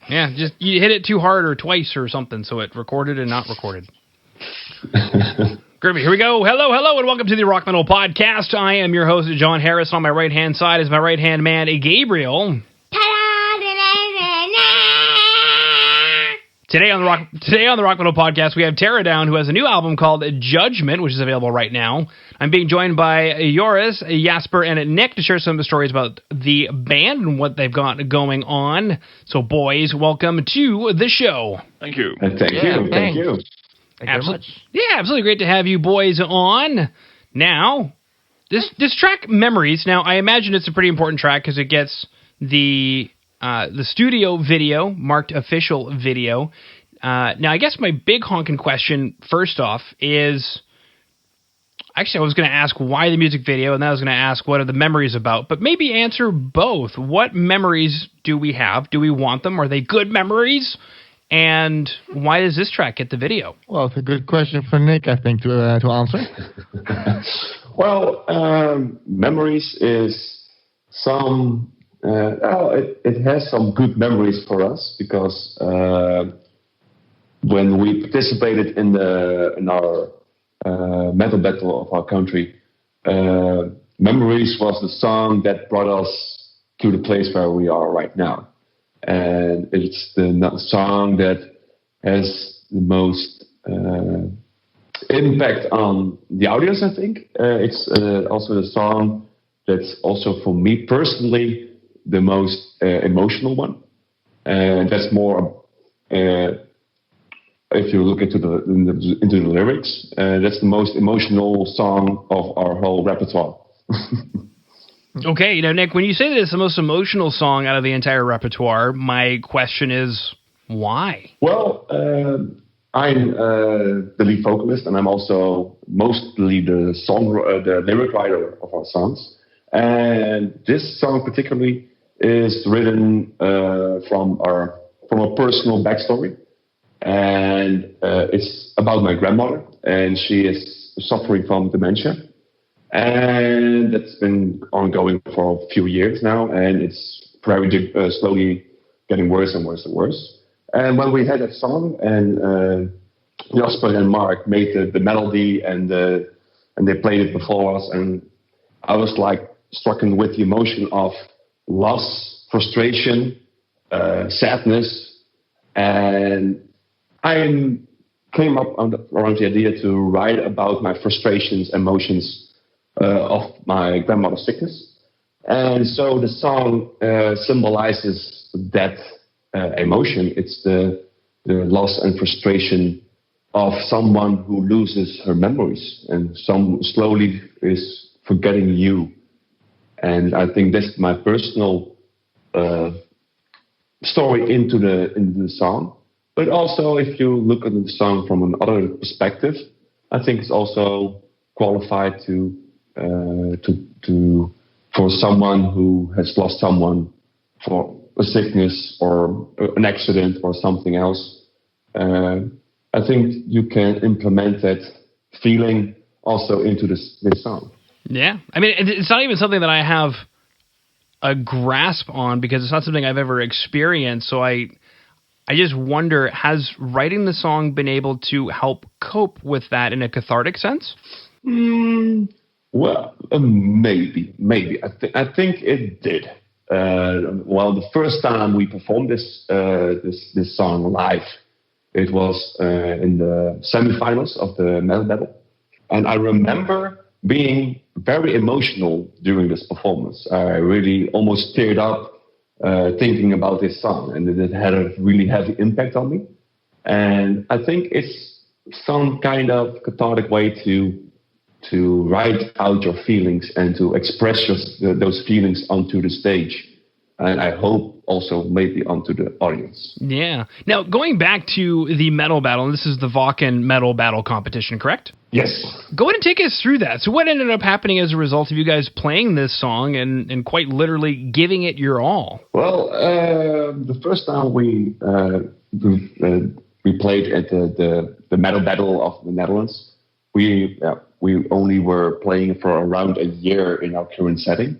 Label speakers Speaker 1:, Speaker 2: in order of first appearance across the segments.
Speaker 1: Yeah, just you hit it too hard or twice or something, so it recorded and not recorded. Groovy, here we go. Hello, and welcome to the Rock Metal Podcast. I am your host, John Harris. On my right-hand side is my right-hand man, Gabriel. Today on the Rock Metal Podcast, we have Terradown, who has a new album called Judgment, which is available right now. I'm being joined by Joris, Jasper, and Nick to share some stories about the band and what they've got going on. So, boys, welcome to the show.
Speaker 2: Thank you.
Speaker 3: Thank you.
Speaker 4: Thank you very much.
Speaker 1: Yeah, absolutely great to have you boys on. Now, this track, Memories, now I imagine it's a pretty important track because it gets the studio video, marked official video. Now, I guess my big honking question, first off, is... Actually, I was going to ask why the music video, and then I was going to ask what are the memories about. But maybe answer both. What memories do we have? Do we want them? Are they good memories? And why does this track get the video?
Speaker 4: Well, it's a good question for Nick, I think, to answer.
Speaker 3: Well, memories is some... it has some good memories for us because when we participated in our metal battle of our country, Memories was the song that brought us to the place where we are right now. And it's the song that has the most impact on the audience, I think. It's also the song that's also, for me personally, the most emotional one. And that's more... if you look into the lyrics, that's the most emotional song of our whole repertoire.
Speaker 1: Okay, now, Nick, when you say that it's the most emotional song out of the entire repertoire, my question is, why?
Speaker 3: Well, I'm the lead vocalist, and I'm also mostly the lyric writer of our songs. And this song particularly is written from a personal backstory. And it's about my grandmother, and she is suffering from dementia. And that's been ongoing for a few years now, and it's very slowly getting worse and worse and worse. And when we had that song, and Jasper and Mark made the melody, and they played it before us, and I was like struck with the emotion of loss, frustration, sadness, and I came up around the idea to write about my frustrations, emotions of my grandmother's sickness. And so the song symbolizes that emotion. It's the loss and frustration of someone who loses her memories and slowly is forgetting you. And I think that's my personal story into the song. But also, if you look at the song from another perspective, I think it's also qualified for someone who has lost someone for a sickness or an accident or something else. I think you can implement that feeling also into this song.
Speaker 1: Yeah, I mean, it's not even something that I have a grasp on because it's not something I've ever experienced. So I just wonder, has writing the song been able to help cope with that in a cathartic sense?
Speaker 3: Well, maybe. I think it did. Well, the first time we performed this song live, it was in the semifinals of the metal battle, and I remember being very emotional during this performance. I really almost teared up thinking about this song, and it had a really heavy impact on me. And I think it's some kind of cathartic way to write out your feelings and to express those feelings onto the stage. And I hope also maybe onto the audience.
Speaker 1: Yeah. Now, going back to the metal battle, and this is the Vakken metal battle competition, correct?
Speaker 3: Yes.
Speaker 1: Go ahead and take us through that. So what ended up happening as a result of you guys playing this song and quite literally giving it your all?
Speaker 3: Well, the first time we played at the metal battle of the Netherlands, we only were playing for around a year in our current setting.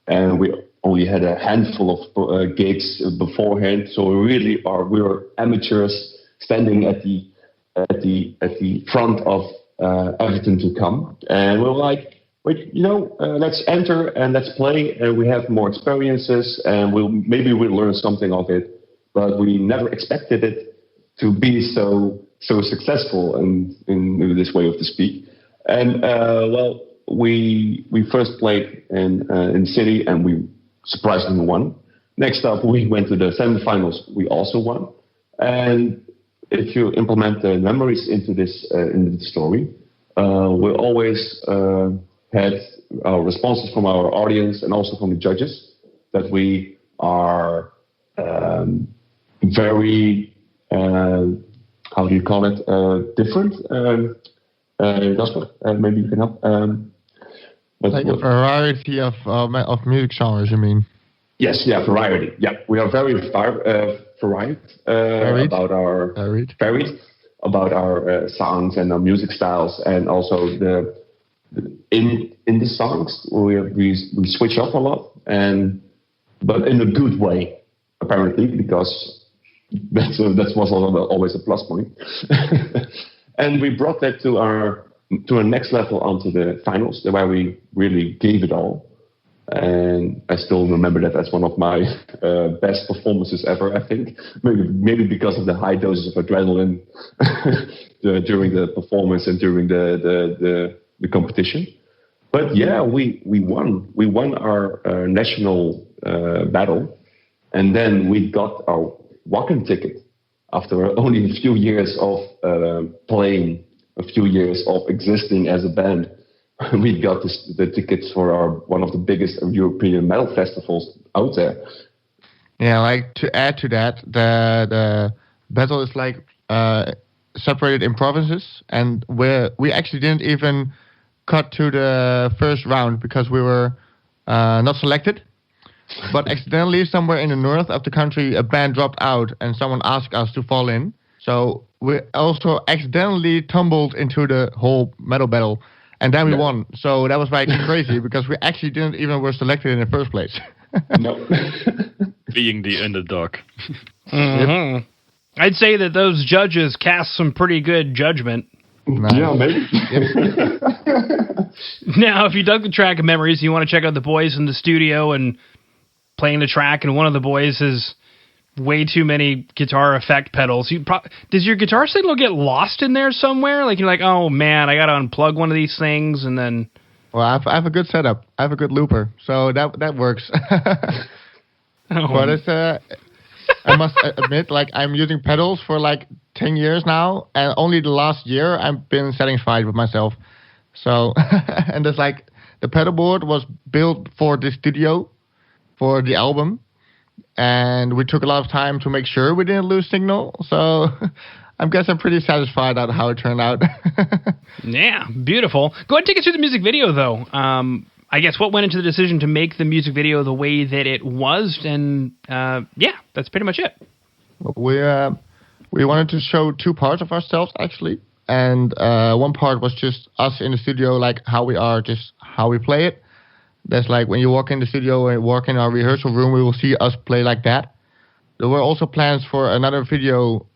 Speaker 3: And we only had a handful of gigs beforehand. So we were amateurs standing at the front of everything to come, and we were like, wait, let's enter and let's play, and we have more experiences, and we'll learn something of it. But we never expected it to be so successful in this way of to speak. And we first played in the city, and we surprisingly won. Next up, we went to the semifinals. We also won. And if you implement the memories into the story, we always had our responses from our audience and also from the judges that we are very, how do you call it, different. Jasper, maybe you can help.
Speaker 4: Like a variety of music genres, you mean?
Speaker 3: Yes, yeah, variety. Yeah, we are very varied about our songs and our music styles, and also in the songs we switch up a lot, but in a good way, apparently, because that was always a plus point. And we brought that to our next level onto the finals, where we really gave it all. And I still remember that as one of my best performances ever, I think. Maybe because of the high doses of adrenaline during the performance and during the competition. But yeah, we won. We won our national battle. And then we got our walk-in ticket after only a few years of playing, a few years of existing as a band. We got the tickets for one of the biggest European metal festivals out there.
Speaker 4: Yeah, like to add to that, the battle is like separated in provinces, and we actually didn't even cut to the first round because we were not selected. But accidentally, somewhere in the north of the country, a band dropped out, and someone asked us to fall in. So we also accidentally tumbled into the whole metal battle. And then we won. So that was like crazy because we actually didn't even were selected in the first place.
Speaker 3: No.
Speaker 2: Being the underdog.
Speaker 1: Mm-hmm. Yep. I'd say that those judges cast some pretty good judgment.
Speaker 3: Nice. Yeah, maybe.
Speaker 1: Now, if you dug the track of Memories, you want to check out the boys in the studio and playing the track, and one of the boys has way too many guitar effect pedals. Does your guitar signal get lost in there somewhere? Like you're like, oh man, I got to unplug one of these things, and then.
Speaker 4: Well, I have a good setup. I have a good looper, so that works. But it's I must admit, like I'm using pedals for like 10 years now, and only the last year I've been satisfied with myself. So, and it's like the pedal board was built for the studio, for the album. And we took a lot of time to make sure we didn't lose signal. So I guess I'm pretty satisfied at how it turned out.
Speaker 1: Yeah, beautiful. Go ahead and take us through the music video, though. I guess what went into the decision to make the music video the way that it was? And yeah, that's pretty much it.
Speaker 4: We wanted to show two parts of ourselves, actually. And one part was just us in the studio, like how we are, just how we play it. That's like when you walk in the studio and walk in our rehearsal room, we will see us play like that. There were also plans for another video,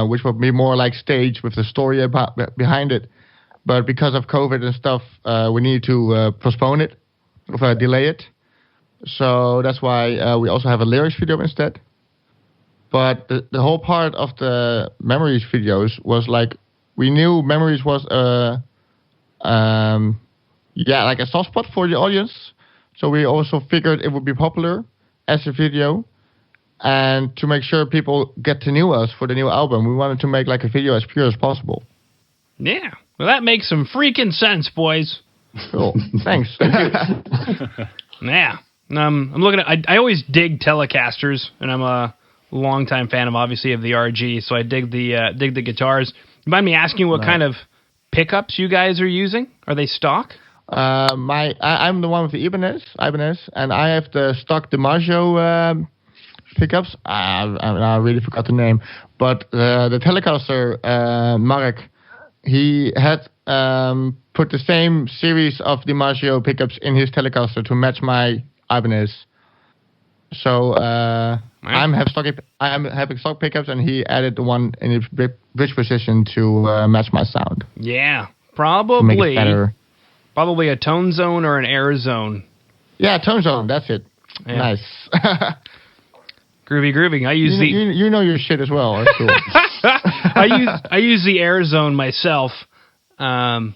Speaker 4: which would be more like stage with the story behind it. But because of COVID and stuff, we needed to postpone it, or delay it. So that's why we also have a lyrics video instead. But the whole part of the Memories videos was like, we knew Memories was like a soft spot for the audience. So we also figured it would be popular as a video. And to make sure people get to know us for the new album, we wanted to make like a video as pure as possible.
Speaker 1: Yeah. Well, that makes some freaking sense, boys.
Speaker 4: Cool. Thanks.
Speaker 1: Yeah. I'm looking at, I always dig Telecasters, and I'm a longtime fan obviously of the RG, so I dig the guitars. You mind me asking what kind of pickups you guys are using? Are they stock?
Speaker 4: I'm the one with the Ibanez, and I have the stock DiMaggio pickups. I really forgot the name, but the Telecaster, Marek, he had put the same series of DiMaggio pickups in his Telecaster to match my Ibanez. So I'm having stock pickups, and he added the one in his bridge position to match my sound.
Speaker 1: Yeah,
Speaker 4: To make it better.
Speaker 1: probably a tone zone or an air zone.
Speaker 4: Yeah, tone zone. That's it.
Speaker 1: Yeah.
Speaker 4: Nice.
Speaker 1: Groovy. I use
Speaker 4: you know your shit as well. That's cool.
Speaker 1: I use the air zone myself, and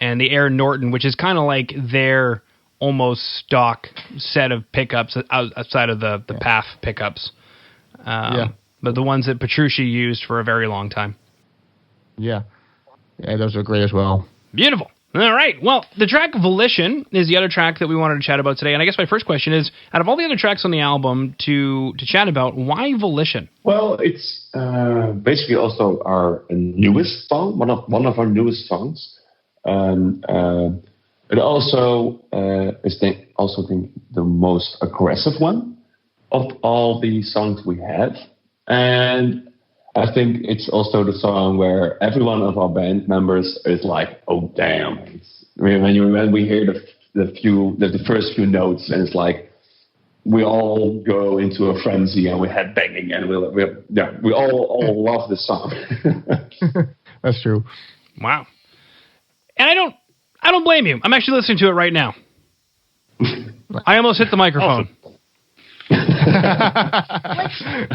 Speaker 1: the Air Norton, which is kind of like their almost stock set of pickups outside of the PAF pickups. But the ones that Petrucci used for a very long time.
Speaker 4: Yeah, those are great as well.
Speaker 1: Beautiful. All right. Well, the track Volition is the other track that we wanted to chat about today. And I guess my first question is, out of all the other tracks on the album to chat about, why Volition?
Speaker 3: Well, it's basically also our newest song, one of our newest songs. It also is the most aggressive one of all the songs we have. And I think it's also the song where every one of our band members is like, "Oh damn!" When we hear the first few notes, and it's like we all go into a frenzy and we head banging, and we all love the song.
Speaker 4: That's true.
Speaker 1: Wow. And I don't blame you. I'm actually listening to it right now. I almost hit the microphone.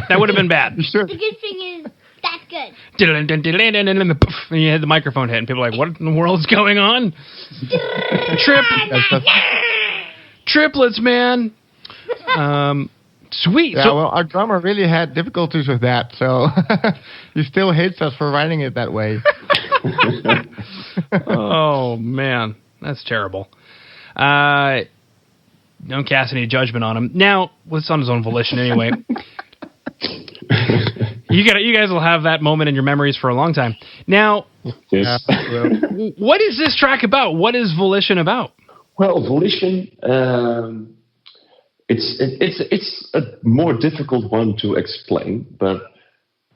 Speaker 1: That would have been bad.
Speaker 5: The good thing is that's good.
Speaker 1: And you had the microphone hit, and people are like, "What in the world is going on?" Triplets, man. Sweet.
Speaker 4: Yeah, well, our drummer really had difficulties with that, so he still hates us for writing it that way.
Speaker 1: Oh man, that's terrible. Don't cast any judgment on him. Now, it's on his own volition anyway. You guys will have that moment in your memories for a long time. Now,
Speaker 3: Yes.
Speaker 1: what is this track about? What is Volition about?
Speaker 3: Well, Volition, it's a more difficult one to explain, but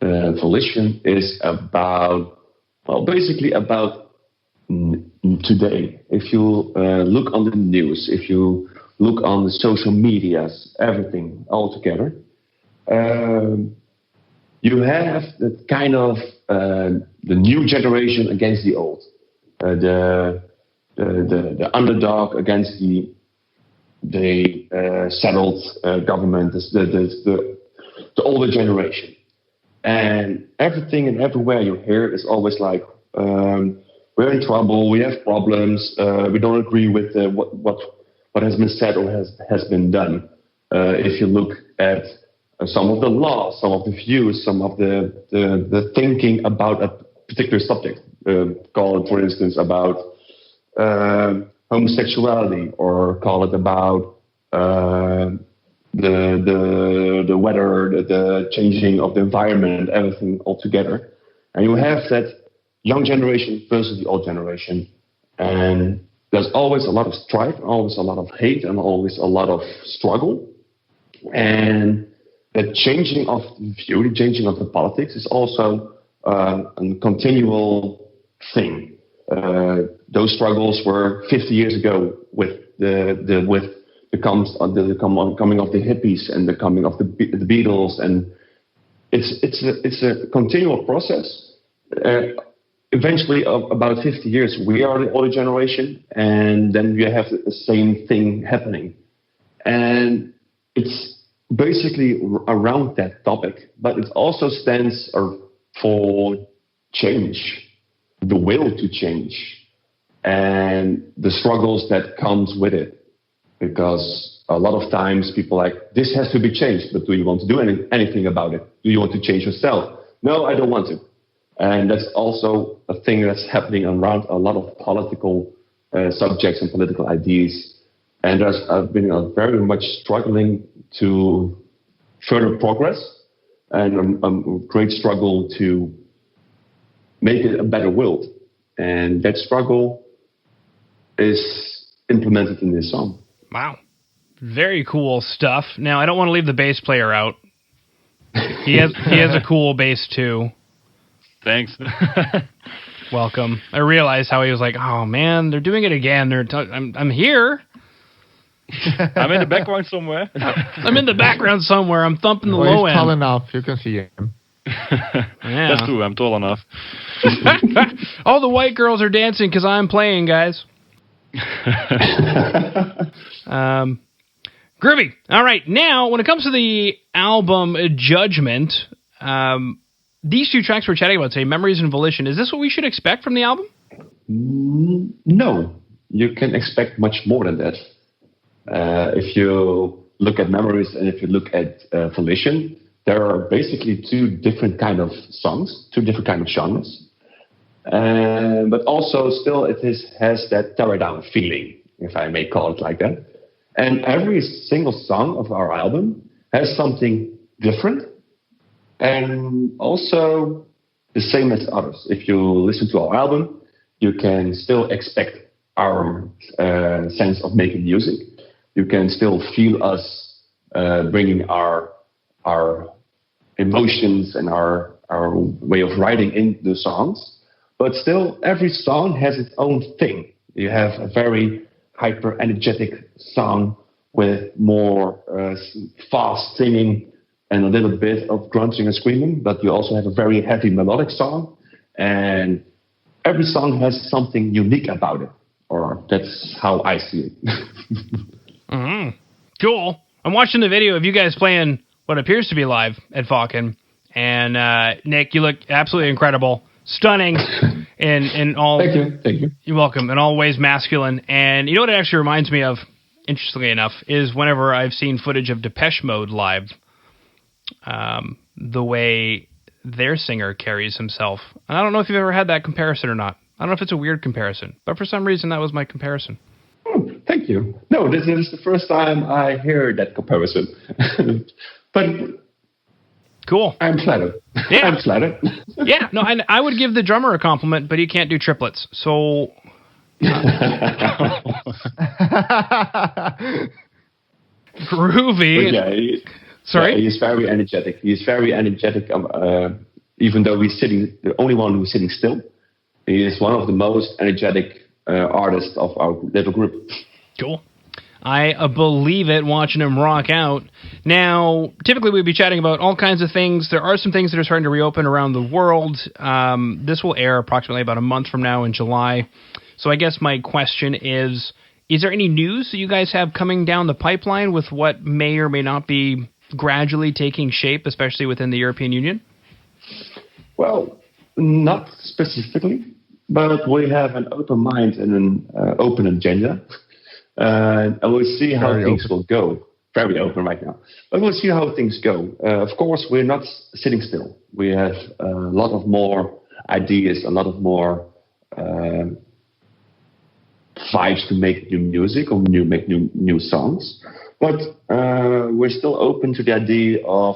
Speaker 3: Volition is basically about today. If you look on the news, if you look on the social medias, everything all together, you have the kind of the new generation against the old, the underdog against the settled government, the older generation, and everything and everywhere you hear is always like, we're in trouble, we have problems, we don't agree with what has been said or has been done. If you look at some of the laws, some of the views, some of the thinking about a particular subject, call it, for instance, about homosexuality, or call it about the weather, the changing of the environment, everything all together. And you have that young generation versus the old generation. And there's always a lot of strife, always a lot of hate, and always a lot of struggle. And the changing of the view, the changing of the politics is also a continual thing. Those struggles were 50 years ago with the coming of the hippies and the coming of the Beatles, and it's a continual process. Eventually, about 50 years, we are the older generation, and then you have the same thing happening. And it's basically around that topic, but it also stands for change, the will to change, and the struggles that comes with it. Because a lot of times people are like, this has to be changed, but do you want to do anything about it? Do you want to change yourself? No, I don't want to. And that's also a thing that's happening around a lot of political subjects and political ideas. And I've been very much struggling to further progress, and a great struggle to make it a better world. And that struggle is implemented in this song.
Speaker 1: Wow. Very cool stuff. Now, I don't want to leave the bass player out. He has a cool bass, too.
Speaker 2: Thanks.
Speaker 1: Welcome. I realized how he was like, oh, man, they're doing it again. I'm here.
Speaker 2: I'm in the background somewhere.
Speaker 1: I'm in the background somewhere. I'm thumping the low
Speaker 4: He's
Speaker 1: end.
Speaker 4: tall enough. You can see him.
Speaker 1: Yeah.
Speaker 2: That's true. I'm tall enough.
Speaker 1: All the white girls are dancing because I'm playing, guys. Groovy. All right. Now, when it comes to the album Judgment, these two tracks we're chatting about today, Memories and Volition, is this what we should expect from the album?
Speaker 3: No, you can expect much more than that. If you look at Memories and if you look at Volition, there are basically two different kind of songs, two different kind of genres. But also still has that Terradown feeling, if I may call it like that. And every single song of our album has something different. And also the same as others. If you listen to our album, you can still expect our sense of making music. You can still feel us bringing our emotions and our way of writing in the songs. But still, every song has its own thing. You have a very hyper-energetic song with more fast singing and a little bit of grunting and screaming. But you also have a very heavy melodic song. And every song has something unique about it. Or that's how I see it.
Speaker 1: Cool. I'm watching the video of you guys playing what appears to be live at Falcon. And Nick, you look absolutely incredible. Stunning in all...
Speaker 3: Thank you.
Speaker 1: You're welcome. In all ways masculine. And you know what it actually reminds me of, interestingly enough, is whenever I've seen footage of Depeche Mode live, the way their singer carries himself. And I don't know if you've ever had that comparison or not. I don't know if it's a weird comparison, but for some reason that was my comparison.
Speaker 3: Oh, thank you. No, this is the first time I hear that comparison. But
Speaker 1: cool.
Speaker 3: I'm flattered.
Speaker 1: Yeah.
Speaker 3: I'm flattered.
Speaker 1: Yeah, no, I would give the drummer a compliment, but he can't do triplets. So groovy.
Speaker 3: Yeah,
Speaker 1: Sorry?
Speaker 3: Yeah, he's very energetic. Even though he's the only one who's sitting still. He is one of the most energetic artists of our little group.
Speaker 1: Cool. I believe it, watching him rock out. Now, typically we'd be chatting about all kinds of things. There are some things that are starting to reopen around the world. This will air approximately about a month from now in July. So I guess my question is there any news that you guys have coming down the pipeline with what may or may not be gradually taking shape, especially within the European Union?
Speaker 3: Well, not specifically, but we have an open mind and an open agenda. And we'll see how things will go. Very open right now. But we'll see how things go. Of course, we're not sitting still. We have a lot of more ideas, a lot of more vibes to make new music or make new songs. But we're still open to the idea of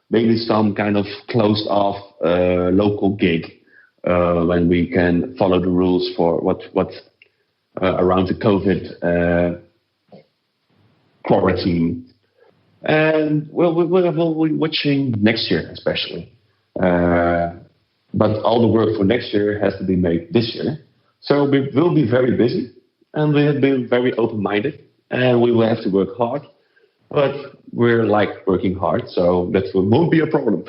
Speaker 3: maybe some kind of closed off local gig when we can follow the rules for what around the COVID quarantine. And we'll be watching next year especially. But all the work for next year has to be made this year. So we will be very busy and we have been very open-minded and we will have to work hard. But we're working hard, so that won't be a problem.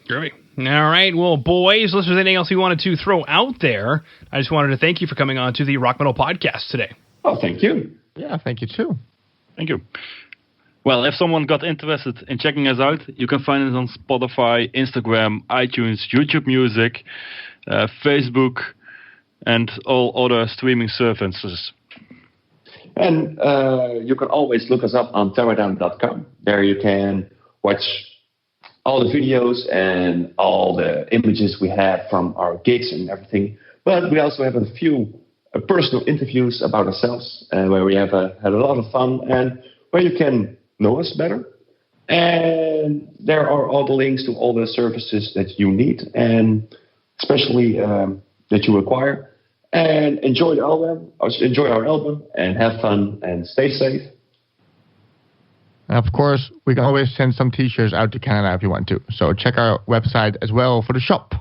Speaker 1: Great. All right. Well, boys, listeners, anything else you wanted to throw out there? I just wanted to thank you for coming on to the Rock Metal Podcast today.
Speaker 3: Oh, thank you.
Speaker 4: Yeah, thank you too.
Speaker 2: Thank you. Well, if someone got interested in checking us out, you can find us on Spotify, Instagram, iTunes, YouTube Music, Facebook, and all other streaming services.
Speaker 3: And you can always look us up on Terradown.com. There you can watch all the videos and all the images we have from our gigs and everything. But we also have a few personal interviews about ourselves where we have had a lot of fun and where you can know us better. And there are all the links to all the services that you need and especially that you require. And enjoy our album, and have fun, and stay safe.
Speaker 4: And of course, we can always send some t-shirts out to Canada if you want to. So check our website as well for the shop.